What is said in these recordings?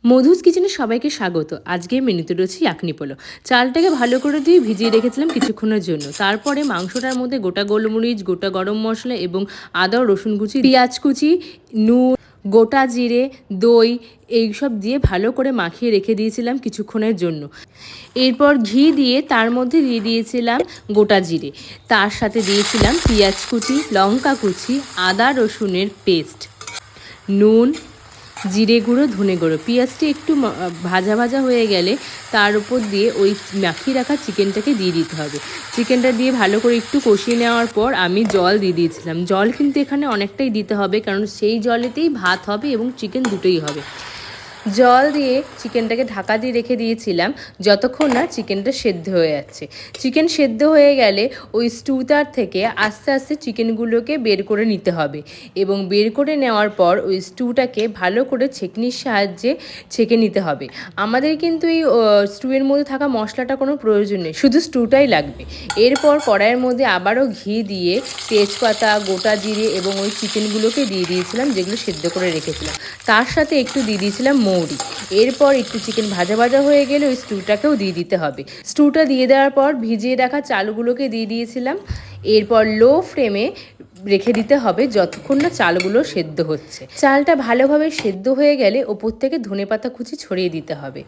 মধুস কিচেনে সবাইকে স্বাগত। আজকে মেনুতে রয়েছে ইয়াকনি পোলাও। চালটাকে ভালো করে দিয়ে ভিজিয়ে রেখেছিলাম কিছুক্ষণের জন্য। তারপরে মাংসটার মধ্যে গোটা গোলমরিচ, গোটা গরম মশলা এবং আদা রসুন কুচি, পেঁয়াজ কুচি, নুন, গোটা জিরে, দই এইসব দিয়ে ভালো করে মাখিয়ে রেখে দিয়েছিলাম কিছুক্ষণের জন্য। এরপর ঘি দিয়ে তার মধ্যে দিয়ে দিয়েছিলাম গোটা জিরে, তার সাথে দিয়েছিলাম পেঁয়াজ কুচি, লঙ্কা কুচি, আদা রসুনের পেস্ট, নুন, জিরে গুঁড়ো, ধনে গুঁড়ো। পেঁয়াজটি একটু ভাজা ভাজা হয়ে গেলে তার উপর দিয়ে ওই মাখিয়ে রাখা চিকেনটাকে দিয়ে দিতে হবে। চিকেনটা দিয়ে ভালো করে একটু কষিয়ে নেওয়ার পর আমি জল দিয়ে দিয়েছিলাম। জল কিন্তু এখানে অনেকটাই দিতে হবে, কারণ সেই জলেতেই ভাত হবে এবং চিকেন দুটোই হবে। জল দিয়ে চিকেনটাকে ঢাকা দিয়ে রেখে দিয়েছিলাম যতক্ষণ না চিকেনটা সেদ্ধ হয়ে যাচ্ছে। চিকেন সেদ্ধ হয়ে গেলে ওই স্টুটার থেকে আস্তে আস্তে চিকেনগুলোকে বের করে নিতে হবে এবং বের করে নেওয়ার পর ওই স্টুটাকে ভালো করে ছেঁকনির সাহায্যে ছেঁকে নিতে হবে। আমাদের কিন্তু এই স্টুয়ের মধ্যে থাকা মশলাটা কোনো প্রয়োজন নেই, শুধু স্টুটাই লাগবে। এরপর কড়াইয়ের মধ্যে আবারও ঘি দিয়ে তেজপাতা, গোটা জিরে এবং ওই চিকেনগুলোকে দিয়ে দিয়েছিলাম যেগুলো সেদ্ধ করে রেখেছিলাম। তার সাথে একটু দিয়ে দিয়েছিলাম মৌরি। এরপর একটু চিকেন ভাজা ভাজা হয়ে গেলে ওই স্টুটাকেও দিয়ে দিতে হবে। স্টুটা দিয়ে দেওয়ার পর ভিজিয়ে রাখা চালগুলোকে দিয়ে দিয়েছিলাম। এরপর লো ফ্লেমে রেখে দিতে হবে যতক্ষণ না চালগুলো সেদ্ধ হচ্ছে। চালটা ভালোভাবে সেদ্ধ হয়ে গেলে ওপর থেকে ধনেপাতা কুচি ছড়িয়ে দিতে হবে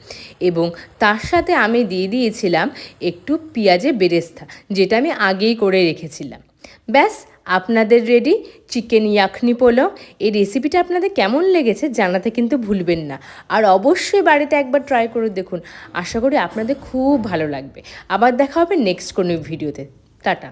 এবং তার সাথে আমি দিয়ে দিয়েছিলাম একটু পেঁয়াজের বেরেস্তা, যেটা আমি আগেই করে রেখেছিলাম। ব্যাস, আপনাদের রেডি চিকেন ইয়াকনি পোলাও। এই রেসিপিটা আপনাদের কেমন লেগেছে জানাতে কিন্তু ভুলবেন না, আর অবশ্যই বাড়িতে একবার ট্রাই করে দেখুন। আশা করি আপনাদের খুব ভালো লাগবে। আবার দেখা হবে নেক্সট কোনো ভিডিওতে। টাটা।